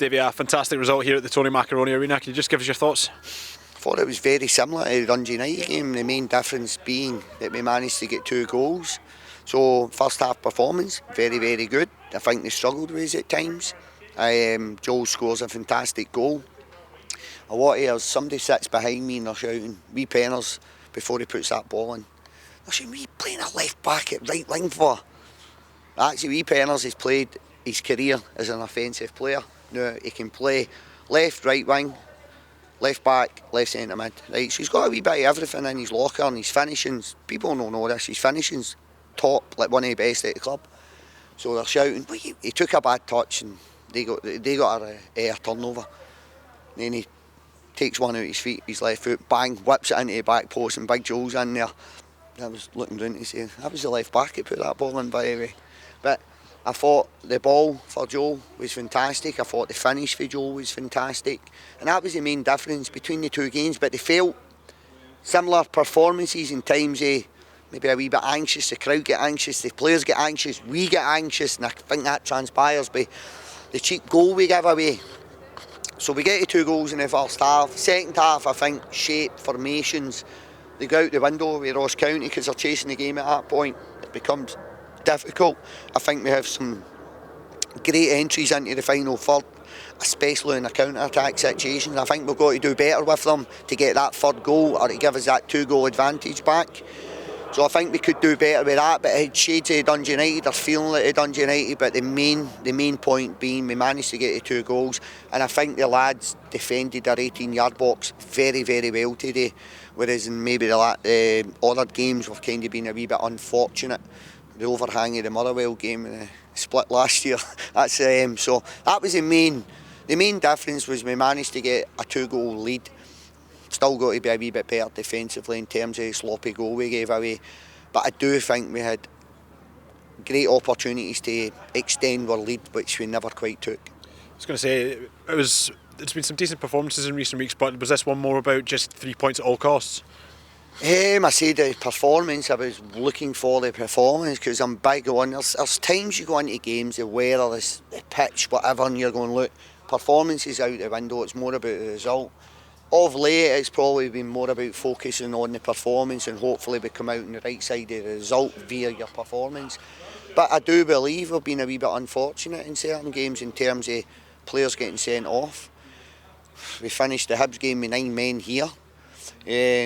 Davey, a fantastic result here at the Tony Macaroni Arena. Can you just give us your thoughts? I thought it was very similar to the Dundee United game, the main difference being that we managed to get 2 goals. So first half performance, very, very good. I think they struggled with us at times. Joel scores a fantastic goal. I want to hear somebody sits behind me and they're shouting, "We penners," before he puts that ball in. They're saying, "We playing a left back at right wing for?" Actually, Wee Penners has played his career as an offensive player. Now he can play left, right wing, left back, left centre mid. Right, so he's got a wee bit of everything in his locker, and his finishing's, people don't know this, his finishing's top, like one of the best at the club. So they're shouting, "Well, he took a bad touch and they got a turnover." And then he takes one out of his feet, his left foot, bang, whips it into the back post, and Big Joel's in there. I was looking down to say, that was the left back that put that ball in, by the way. But I thought the ball for Joel was fantastic. I thought the finish for Joel was fantastic. And that was the main difference between the 2 games. But they felt similar performances in times maybe a wee bit anxious. The crowd get anxious, the players get anxious, we get anxious. And I think that transpires by the cheap goal we give away. So we get the 2 goals in the first half. Second half, I think, shape, formations, they go out the window with Ross County because they're chasing the game at that point. It becomes difficult. I think we have some great entries into the final third, especially in the counter-attack situations. I think we've got to do better with them to get that third goal or to give us that 2-goal advantage back. So I think we could do better with that, but it's shades of Dundee United, they're feeling like Dundee United, but the main point being we managed to get the 2 goals, and I think the lads defended their 18-yard box very, very well today, whereas in maybe the other games we've kind of been a wee bit unfortunate. The overhang of the Motherwell game and the split last year, that's so that was the main difference was we managed to get a 2-goal lead. Still got to be a wee bit better defensively in terms of the sloppy goal we gave away, but I do think we had great opportunities to extend our lead, which we never quite took. I was going to say, there's been some decent performances in recent weeks, but was this one more about just 3 points at all costs? I say the performance, I was looking for the performance because I'm big on, there's times you go into games, the weather, the pitch, whatever, and you're going, look, performance is out the window, it's more about the result. Of late, it's probably been more about focusing on the performance and hopefully we come out on the right side of the result via your performance. But I do believe we've been a wee bit unfortunate in certain games in terms of players getting sent off. We finished the Hibs game with 9 men here.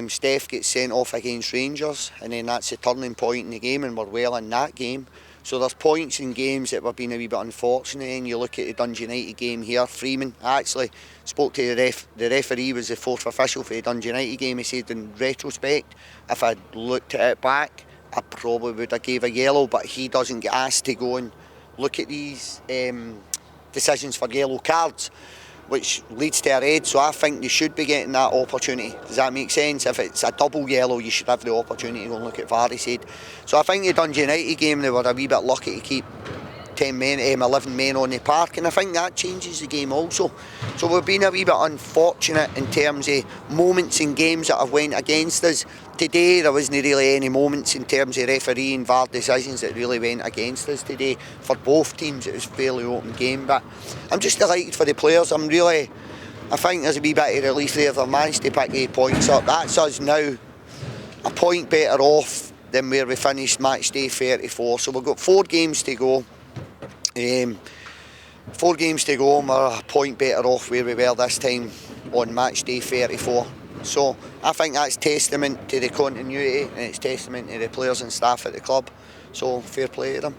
Steph gets sent off against Rangers and then that's the turning point in the game and we're well in that game. So there's points in games that we've been a wee bit unfortunate in. You look at the Dundee United game here, Freeman, I actually spoke to the referee, was the 4th official for the Dundee United game. He said in retrospect, if I'd looked at it back, I probably would have gave a yellow, but he doesn't get asked to go and look at these decisions for yellow cards, which leads to a red, so I think they should be getting that opportunity. Does that make sense? If it's a double yellow, you should have the opportunity to go and look at VAR, he said. So I think the Dundee United game, they were a wee bit lucky to keep 11 men on the park, and I think that changes the game also. So we've been a wee bit unfortunate in terms of moments in games that have went against us. Today there wasn't really any moments in terms of referee and VAR decisions that really went against us today. For both teams it was a fairly open game, but I'm just delighted for the players. I think there's a wee bit of relief there. They've managed to pick 8 points up. That's us now a point better off than where we finished match day 34. So we've got 4 games to go. 4 games to go and we're a point better off where we were this time on match day 34. So I think that's testament to the continuity and it's testament to the players and staff at the club. So fair play to them.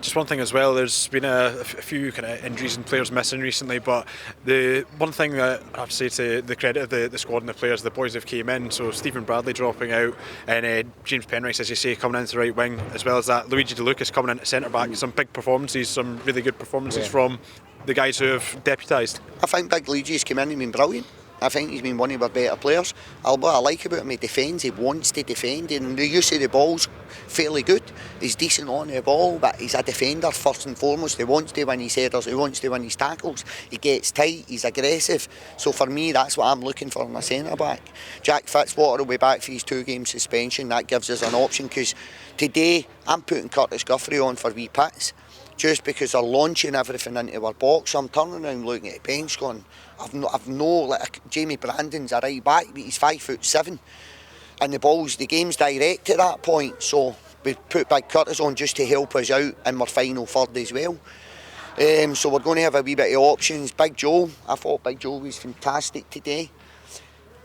Just one thing as well, there's been a few kind of injuries and players missing recently, but the one thing that I have to say to the credit of the squad and the players, the boys have came in, so Stephen Bradley dropping out and James Penrice, as you say, coming into the right wing, as well as that Luigi De Lucas coming into centre back. Some big performances, some really good performances from the guys who have deputised. I think Big Luigi's come in and been brilliant. I think he's been one of our better players. What I like about him, he defends, he wants to defend, and the use of the ball's fairly good. He's decent on the ball, but he's a defender first and foremost. He wants to win his headers, he wants to win his tackles, he gets tight, he's aggressive. So for me, that's what I'm looking for in a centre-back. Jack Fitzwater will be back for his 2-game suspension. That gives us an option, because today I'm putting Curtis Guthrie on for wee pits. just because they're launching everything into our box. I'm turning around looking at the bench going, I've no, like Jamie Brandon's a right back, but he's 5'7", and the game's direct at that point. So we put Big Curtis on just to help us out in our final third as well. So we're going to have a wee bit of options. Big Joe, I thought Big Joe was fantastic today.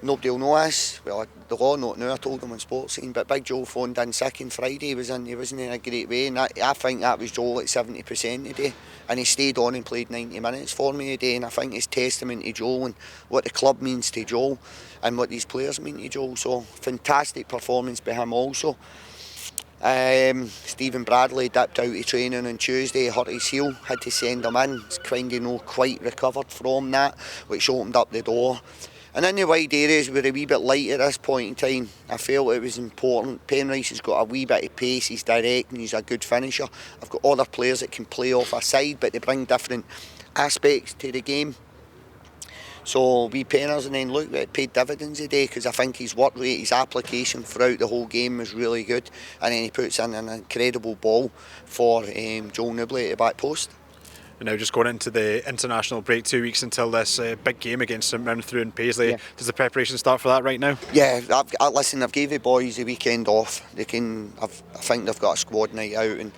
Nobody will know this. Well, the law not now, I told them on Sports Scene, but Big Joe phoned in sick on Friday. He wasn't in a great way, and I think that was Joe at 70% today. And he stayed on and played 90 minutes for me today, and I think it's testament to Joe and what the club means to Joe and what these players mean to Joe. So fantastic performance by him also. Stephen Bradley dipped out of training on Tuesday, hurt his heel, had to send him in. He's kind of not quite recovered from that, which opened up the door. And in the wide areas, we're a wee bit light at this point in time. I felt it was important. Penrice has got a wee bit of pace, he's direct and he's a good finisher. I've got other players that can play off a side, but they bring different aspects to the game. So we Penners, and then look, it paid dividends today because I think his work rate, his application throughout the whole game was really good, and then he puts in an incredible ball for Joel Nibley at the back post. And now just going into the international break, 2 weeks until this big game against St Mirren through in Paisley. Yeah. Does the preparation start for that right now? Yeah, I've gave the boys the weekend off. I think they've got a squad night out, and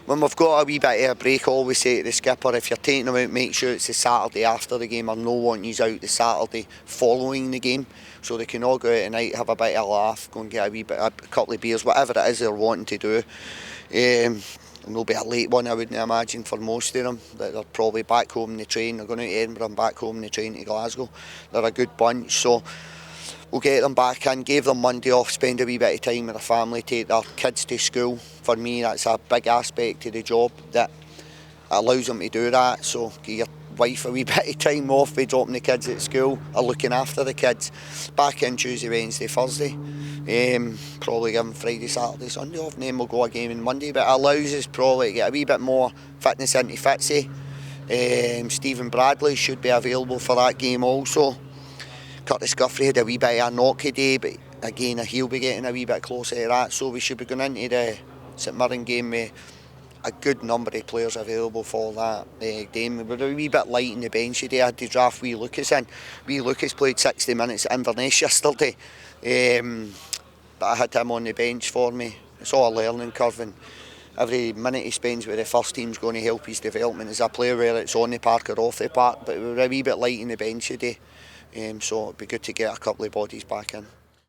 when we've got a wee bit of a break, I always say to the skipper, if you're taking them out, make sure it's the Saturday after the game. I no want you out the Saturday following the game, so they can all go out tonight, have a bit of a laugh, go and get a couple of beers, whatever it is they're wanting to do. And there'll be a late one, I wouldn't imagine, for most of them. They're probably back home in the train. They're going out to Edinburgh and back home in the train to Glasgow. They're a good bunch, so we'll get them back in, give them Monday off, spend a wee bit of time with their family, take their kids to school. For me, that's a big aspect of the job that allows them to do that. So give your wife a wee bit of time off with dropping the kids at school or looking after the kids. Back in Tuesday, Wednesday, Thursday. Probably give them Friday, Saturday, Sunday off, and then we'll go a game on Monday. But it allows us probably to get a wee bit more fitness into Fitzy. Stephen Bradley should be available for that game also. Curtis Guthrie had a wee bit of a knock today, but again he'll be getting a wee bit closer to that. So we should be going into the St Mirren game with a good number of players available for that game. We were a wee bit light in the bench today. I had to draft Wee Lucas in. Wee Lucas played 60 minutes at Inverness yesterday. But I had him on the bench for me. It's all a learning curve, and every minute he spends with the first team's going to help his development as a player, whether it's on the park or off the park. But we were a wee bit light in the bench today, so it'd be good to get a couple of bodies back in.